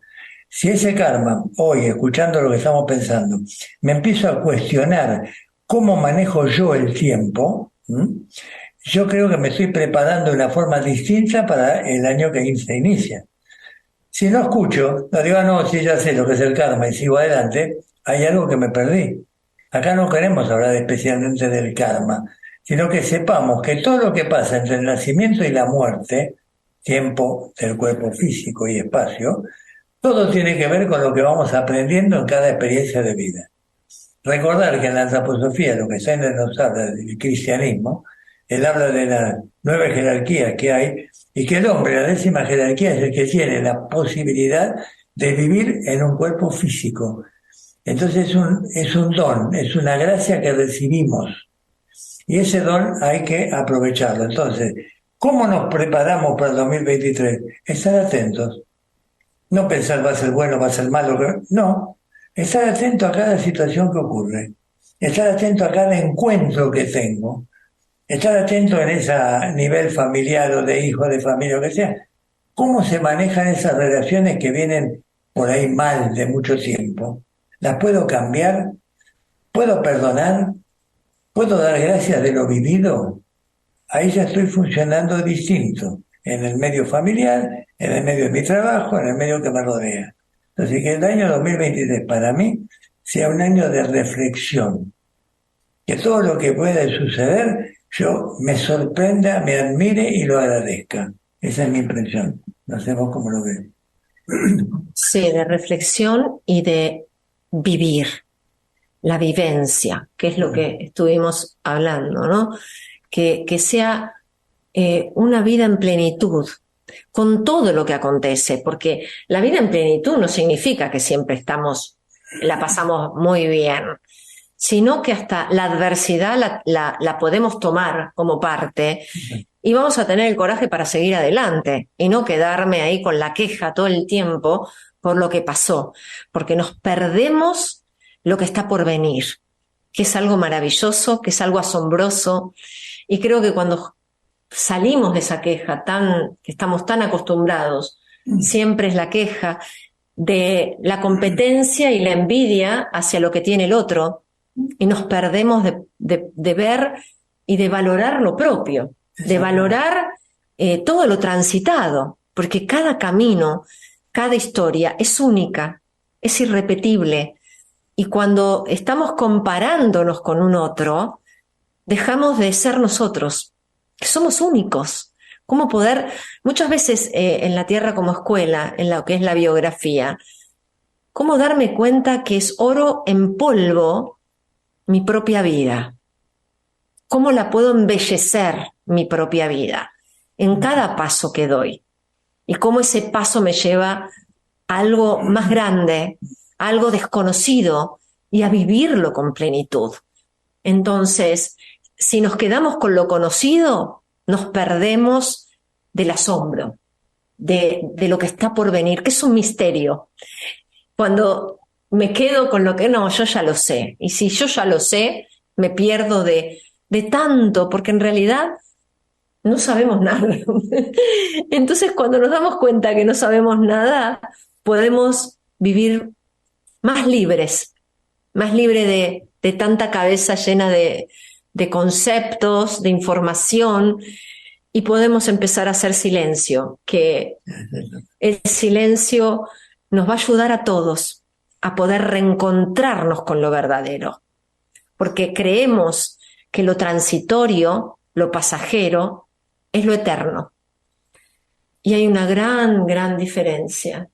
Speaker 2: Si ese karma, hoy, escuchando lo que estamos pensando, me empiezo a cuestionar cómo manejo yo el tiempo, yo creo que me estoy preparando de una forma distinta para el año que se inicia. Si no escucho, no digo, no, si ya sé lo que es el karma y sigo adelante, hay algo que me perdí. Acá no queremos hablar especialmente del karma, sino que sepamos que todo lo que pasa entre el nacimiento y la muerte, tiempo del cuerpo físico y espacio, todo tiene que ver con lo que vamos aprendiendo en cada experiencia de vida. Recordar que en la antroposofía, lo que Steiner nos habla del cristianismo, él habla de las 9 jerarquías que hay y que el hombre, la 10ª jerarquía, es el que tiene la posibilidad de vivir en un cuerpo físico. Entonces es un don, es una gracia que recibimos y ese don hay que aprovecharlo. Entonces, ¿cómo nos preparamos para el 2023? Estar atentos. No pensar va a ser bueno, va a ser malo. No, estar atento a cada situación que ocurre. Estar atento a cada encuentro que tengo. Estar atento en ese nivel familiar o de hijo, de familia, o que sea. ¿Cómo se manejan esas relaciones que vienen por ahí mal de mucho tiempo? ¿Las puedo cambiar? ¿Puedo perdonar? ¿Puedo dar gracias de lo vivido? Ahí ya estoy funcionando distinto. En el medio familiar, en el medio de mi trabajo, en el medio que me rodea. Entonces, que el año 2023 para mí sea un año de reflexión. Que todo lo que pueda suceder, yo me sorprenda, me admire y lo agradezca. Esa es mi impresión. No sé vos cómo lo ves.
Speaker 1: Sí, de reflexión y de vivir. La vivencia, que es lo que estuvimos hablando, ¿no? Que sea una vida en plenitud, con todo lo que acontece, porque la vida en plenitud no significa que siempre la pasamos muy bien, sino que hasta la adversidad la podemos tomar como parte y vamos a tener el coraje para seguir adelante y no quedarme ahí con la queja todo el tiempo por lo que pasó, porque nos perdemos lo que está por venir, que es algo maravilloso, que es algo asombroso, y creo que cuando salimos de esa queja que estamos tan acostumbrados, siempre es la queja de la competencia y la envidia hacia lo que tiene el otro, y nos perdemos de ver y de valorar lo propio, de valorar todo lo transitado, porque cada camino cada historia es única, es irrepetible. Y cuando estamos comparándonos con un otro, dejamos de ser nosotros, que somos únicos. ¿Cómo poder, muchas veces en la Tierra como escuela, en lo que es la biografía, cómo darme cuenta que es oro en polvo mi propia vida? ¿Cómo la puedo embellecer mi propia vida en cada paso que doy? Y cómo ese paso me lleva a algo más grande, a algo desconocido y a vivirlo con plenitud. Entonces, si nos quedamos con lo conocido, nos perdemos del asombro, de lo que está por venir, que es un misterio. Cuando me quedo con lo que no, yo ya lo sé. Y si yo ya lo sé, me pierdo de tanto, porque en realidad no sabemos nada. Entonces, cuando nos damos cuenta que no sabemos nada, podemos vivir más libres, más libre de tanta cabeza llena de conceptos, de información, y podemos empezar a hacer silencio, que el silencio nos va a ayudar a todos a poder reencontrarnos con lo verdadero, porque creemos que lo transitorio, lo pasajero, es lo eterno. Y hay una gran, gran diferencia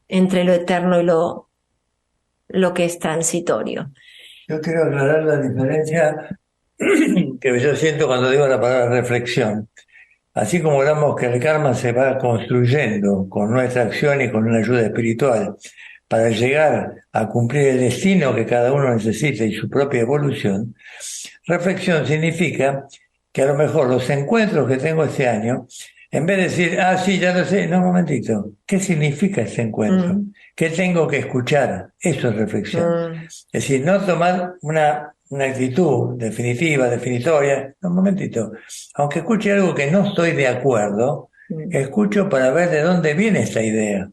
Speaker 1: entre lo eterno y lo que es transitorio.
Speaker 2: Yo quiero aclarar la diferencia que yo siento cuando digo la palabra reflexión. Así como hablamos que el karma se va construyendo con nuestra acción y con una ayuda espiritual para llegar a cumplir el destino que cada uno necesita y su propia evolución, reflexión significa que a lo mejor los encuentros que tengo este año, en vez de decir, sí, ya lo sé, no, un momentito, ¿qué significa ese encuentro? ¿Qué tengo que escuchar? Eso es reflexión. Es decir, no tomar una actitud definitiva, definitoria, no, un momentito, aunque escuche algo que no estoy de acuerdo, escucho para ver de dónde viene esta idea.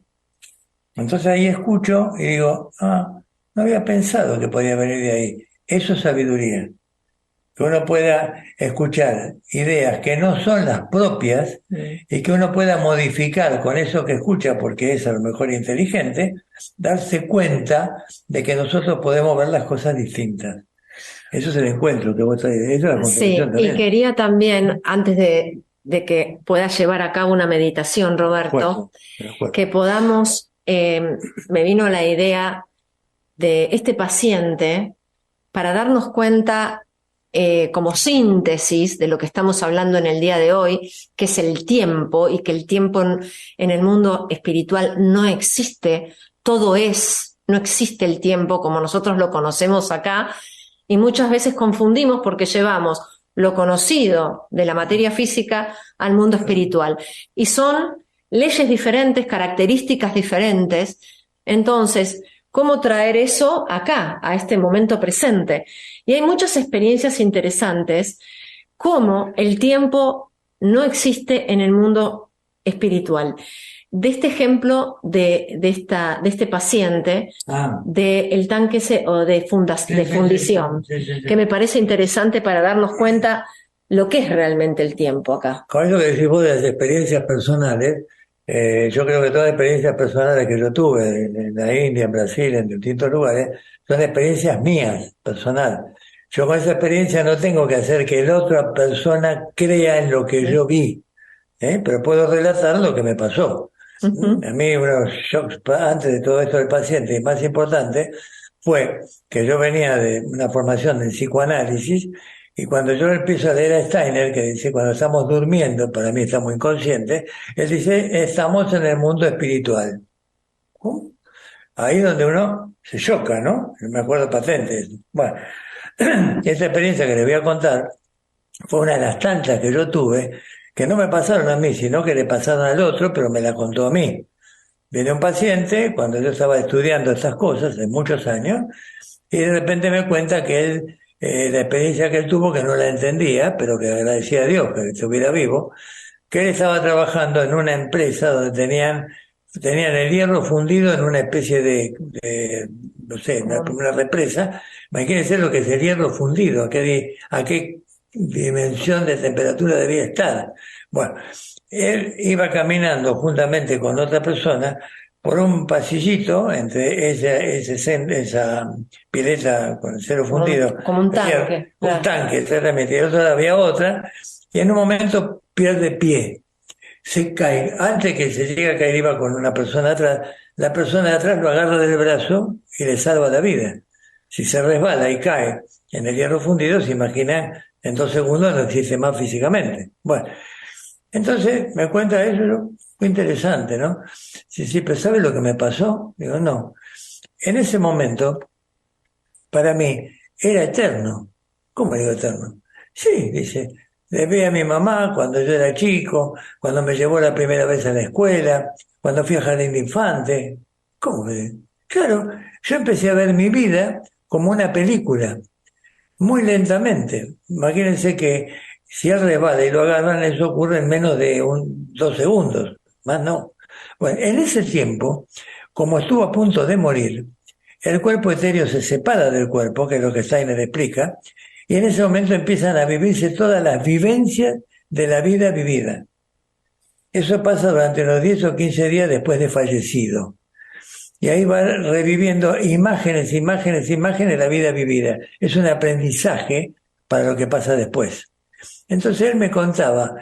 Speaker 2: Entonces ahí escucho y digo, no había pensado que podía venir de ahí. Eso es sabiduría. Que uno pueda escuchar ideas que no son las propias y que uno pueda modificar con eso que escucha, porque es a lo mejor inteligente, darse cuenta de que nosotros podemos ver las cosas distintas. Eso es el encuentro que vos traes. Eso es la construcción también.
Speaker 1: Y quería también, antes de que puedas llevar a cabo una meditación, Roberto, que podamos, me vino la idea de este paciente para darnos cuenta como síntesis de lo que estamos hablando en el día de hoy, que es el tiempo, y que el tiempo en el mundo espiritual no existe, todo es, no existe el tiempo como nosotros lo conocemos acá, y muchas veces confundimos porque llevamos lo conocido de la materia física al mundo espiritual, y son leyes diferentes, características diferentes. Entonces, ¿cómo traer eso acá, a este momento presente? Y hay muchas experiencias interesantes, como el tiempo no existe en el mundo espiritual. De este ejemplo de este paciente, del tanque de fundición, que me parece interesante para darnos cuenta lo que es realmente el tiempo acá.
Speaker 2: Con eso que decís vos de las experiencias personales, yo creo que todas las experiencias personales que yo tuve en la India, en Brasil, en distintos lugares, son experiencias mías, personales. Yo con esa experiencia no tengo que hacer que la otra persona crea en lo que yo vi, pero puedo relatar lo que me pasó. A mí uno de los shocks antes de todo esto del paciente, y más importante, fue que yo venía de una formación en psicoanálisis, y cuando yo empiezo a leer a Steiner, que dice, cuando estamos durmiendo, para mí estamos inconscientes, él dice, estamos en el mundo espiritual. Ahí donde uno se choca, ¿no? Me acuerdo patente. Bueno, esta experiencia que les voy a contar fue una de las tantas que yo tuve, que no me pasaron a mí, sino que le pasaron al otro, pero me la contó a mí. Viene un paciente, cuando yo estaba estudiando estas cosas, hace muchos años, y de repente me cuenta que él, la experiencia que él tuvo, que no la entendía, pero que agradecía a Dios que estuviera vivo, que él estaba trabajando en una empresa donde tenían el hierro fundido en una especie de no sé, una represa. Imagínense lo que es el hierro fundido, a qué dimensión de temperatura debía estar. Bueno, él iba caminando juntamente con otra persona por un pasillito entre esa pileta con el cero fundido.
Speaker 1: Como un tanque.
Speaker 2: Un
Speaker 1: Claro.
Speaker 2: tanque, exactamente. Y al otro lado había otra, y en un momento pierde pie. Se cae. Antes que se llegue a caer, iba con una persona atrás. La persona de atrás lo agarra del brazo y le salva la vida. Si se resbala y cae en el hierro fundido, se imagina, en 2 segundos no existe más físicamente. Bueno, entonces me cuenta eso, fue interesante, ¿no? Sí, pero ¿sabe lo que me pasó? Digo, no. En ese momento, para mí, era eterno. ¿Cómo digo eterno? Sí, dice, le vi a mi mamá cuando yo era chico, cuando me llevó la primera vez a la escuela, cuando fui a jardín de infante. ¿Cómo? Claro, yo empecé a ver mi vida como una película, muy lentamente. Imagínense que si él resbala y lo agarran, eso ocurre en menos de 2 segundos, más no. Bueno, en ese tiempo, como estuvo a punto de morir, el cuerpo etéreo se separa del cuerpo, que es lo que Steiner explica, y en ese momento empiezan a vivirse todas las vivencias de la vida vivida. Eso pasa durante los 10 o 15 días después de fallecido. Y ahí va reviviendo imágenes de la vida vivida. Es un aprendizaje para lo que pasa después. Entonces él me contaba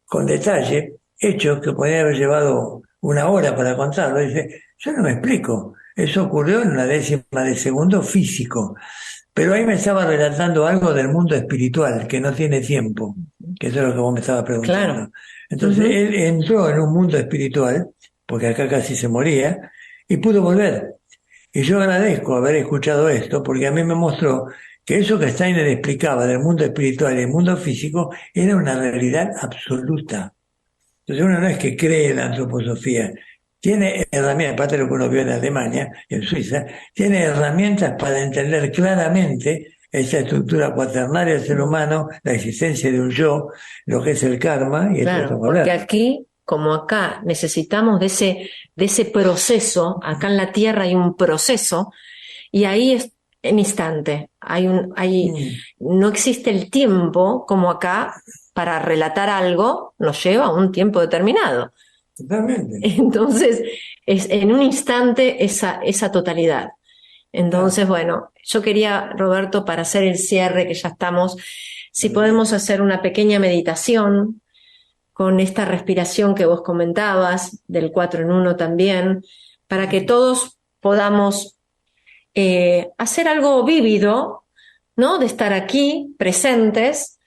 Speaker 2: con detalle hechos que podía haber llevado 1 hora para contarlo. Dice, yo no me explico. Eso ocurrió en 1/10 de segundo físico. Pero ahí me estaba relatando algo del mundo espiritual, que no tiene tiempo, que eso es lo que vos me estabas preguntando.
Speaker 1: Claro.
Speaker 2: Entonces él entró en un mundo espiritual, porque acá casi se moría, y pudo volver. Y yo agradezco haber escuchado esto, porque a mí me mostró que eso que Steiner explicaba del mundo espiritual y el mundo físico era una realidad absoluta. Entonces uno no es que cree en la antroposofía, tiene herramientas, aparte de lo que uno vio en Alemania y en Suiza, tiene herramientas para entender claramente esa estructura cuaternaria del ser humano, la existencia de un yo, lo que es el karma y
Speaker 1: Claro,
Speaker 2: eso.
Speaker 1: porque aquí, como acá, necesitamos de ese proceso. Acá en la Tierra hay un proceso y ahí es en instante. No existe el tiempo como acá para relatar algo, nos lleva un tiempo determinado.
Speaker 2: Totalmente.
Speaker 1: Entonces, es en un instante esa totalidad. Entonces, bueno, yo quería, Roberto, para hacer el cierre, que ya estamos, si podemos hacer una pequeña meditación con esta respiración que vos comentabas, del 4 en 1 también, para que todos podamos hacer algo vívido, ¿no? De estar aquí, presentes.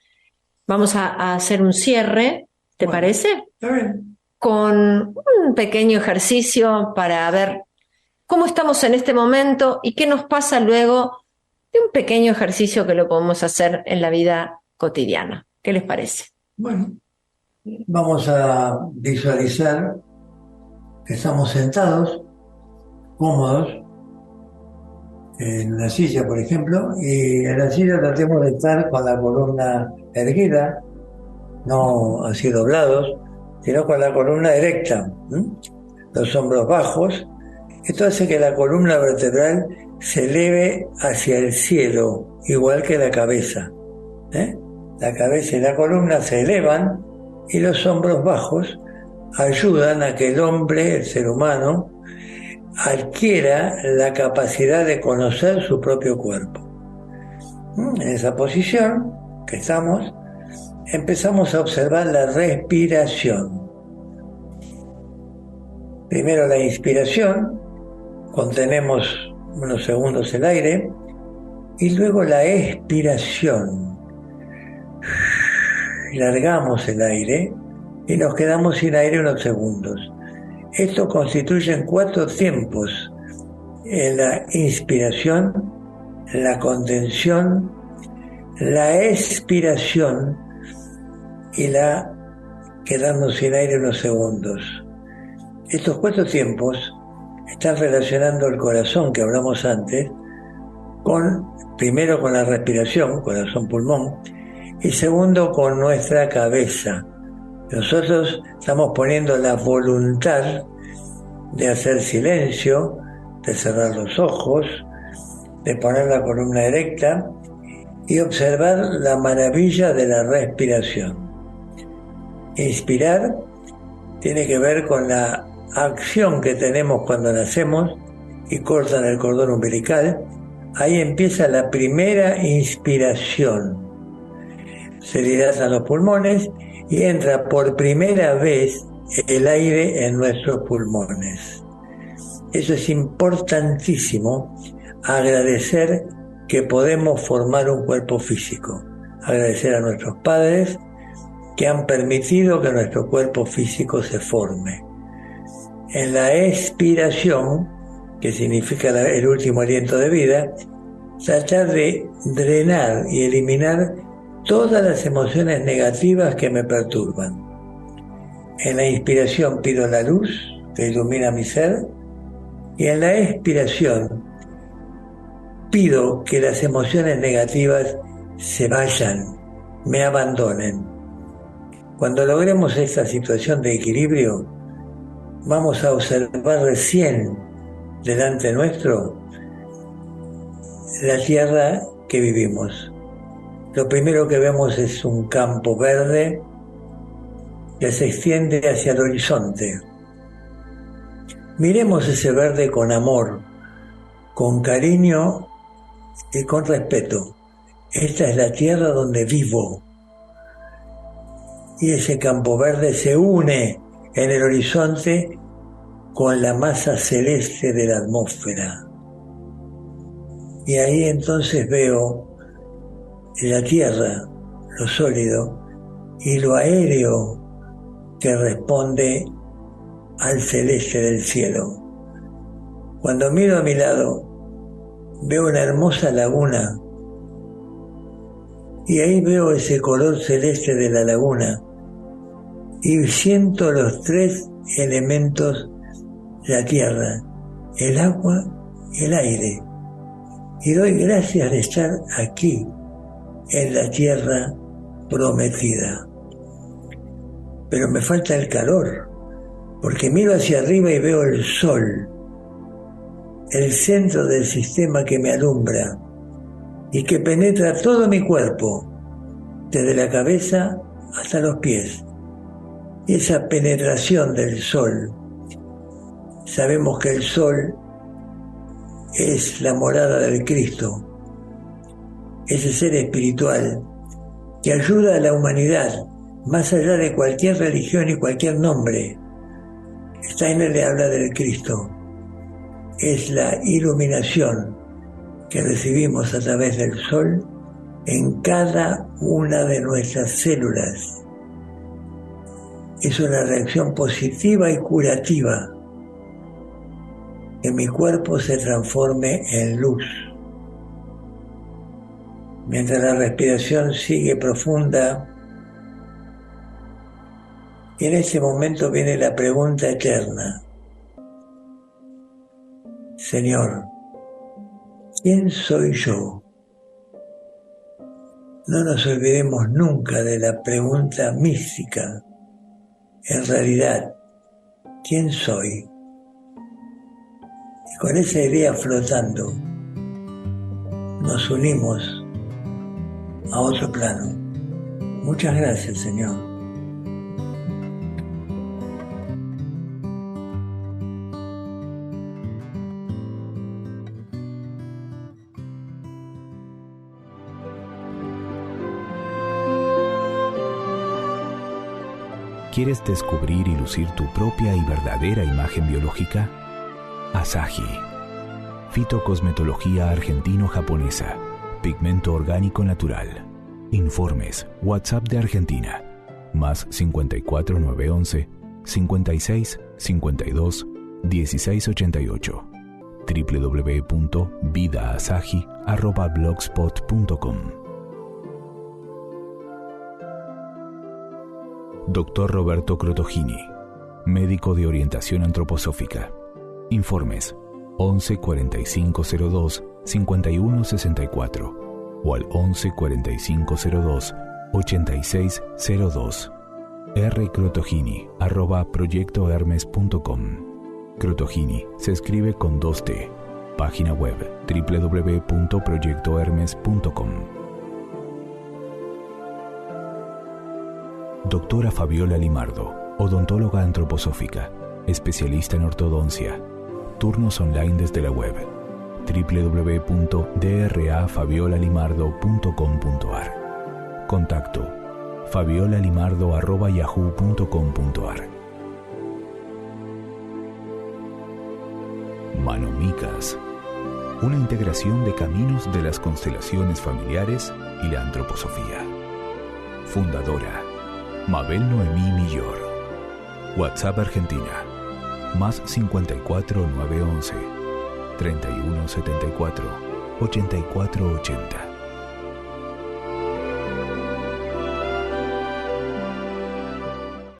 Speaker 1: Vamos a hacer un cierre, ¿te parece?
Speaker 2: Está bien.
Speaker 1: Con un pequeño ejercicio para ver cómo estamos en este momento y qué nos pasa luego de un pequeño ejercicio que lo podemos hacer en la vida cotidiana. ¿Qué les parece?
Speaker 2: Bueno, vamos a visualizar que estamos sentados, cómodos, en una silla, por ejemplo, y en la silla tratemos de estar con la columna erguida, no así doblados, sino con la columna erecta, los hombros bajos. Esto hace que la columna vertebral se eleve hacia el cielo, igual que la cabeza. La cabeza y la columna se elevan y los hombros bajos ayudan a que el hombre, el ser humano, adquiera la capacidad de conocer su propio cuerpo. En esa posición que estamos, empezamos a observar la respiración. Primero la inspiración, contenemos unos segundos el aire, y luego la expiración. Largamos el aire y nos quedamos sin aire unos segundos. Esto constituye 4 tiempos: la inspiración, la contención, la expiración y la quedarnos sin aire unos segundos. Estos 4 tiempos están relacionando el corazón, que hablamos antes, primero con la respiración, corazón-pulmón, y segundo con nuestra cabeza. Nosotros estamos poniendo la voluntad de hacer silencio, de cerrar los ojos, de poner la columna erecta y observar la maravilla de la respiración. Inspirar tiene que ver con la acción que tenemos cuando nacemos y cortan el cordón umbilical, ahí empieza la primera inspiración. Se dilatan los pulmones y entra por primera vez el aire en nuestros pulmones. Eso es importantísimo, agradecer que podemos formar un cuerpo físico, agradecer a nuestros padres que han permitido que nuestro cuerpo físico se forme. En la expiración, que significa el último aliento de vida, tratar de drenar y eliminar todas las emociones negativas que me perturban. En la inspiración pido la luz que ilumina mi ser, y en la expiración pido que las emociones negativas se vayan, me abandonen. Cuando logremos esta situación de equilibrio, vamos a observar recién delante nuestro la tierra que vivimos. Lo primero que vemos es un campo verde que se extiende hacia el horizonte. Miremos ese verde con amor, con cariño y con respeto. Esta es la tierra donde vivo. Y ese campo verde se une en el horizonte con la masa celeste de la atmósfera. Y ahí entonces veo la tierra, lo sólido, y lo aéreo que responde al celeste del cielo. Cuando miro a mi lado, veo una hermosa laguna, y ahí veo ese color celeste de la laguna, y siento los tres elementos de la tierra, el agua y el aire. Y doy gracias de estar aquí, en la tierra prometida. Pero me falta el calor, porque miro hacia arriba y veo el sol, el centro del sistema que me alumbra y que penetra todo mi cuerpo, desde la cabeza hasta los pies. Y esa penetración del sol, sabemos que el sol es la morada del Cristo, ese ser espiritual que ayuda a la humanidad más allá de cualquier religión y cualquier nombre. Steiner le habla del Cristo. Es la iluminación que recibimos a través del sol en cada una de nuestras células. Es una reacción positiva y curativa. Que mi cuerpo se transforme en luz. Mientras la respiración sigue profunda, y en ese momento viene la pregunta eterna. Señor, ¿quién soy yo? No nos olvidemos nunca de la pregunta mística. En realidad, ¿quién soy? Y con esa idea flotando, nos unimos a otro plano. Muchas gracias, Señor.
Speaker 3: ¿Quieres descubrir y lucir tu propia y verdadera imagen biológica? Asahi. Fitocosmetología argentino-japonesa. Pigmento orgánico natural. Informes. WhatsApp de Argentina. Más 54 911 56 52 16 88. www.vidaasahi@blogspot.com. Dr. Roberto Crotogini, médico de orientación antroposófica. Informes 11 45 02 51 64 o al 11 45 02 86 02. rcrotogini@proyectohermes.com. Crotogini se escribe con 2T. Página web www.proyectohermes.com. Doctora Fabiola Limardo, odontóloga antroposófica. especialista en ortodoncia. Turnos online desde la web www.drafabiola.limardo.com.ar. Contacto fabiolalimardo@yahoo.com.ar. Manomicas, una integración de caminos de las constelaciones familiares y la antroposofía. Fundadora Mabel Noemí Millor. WhatsApp Argentina +54 911 3174 8480.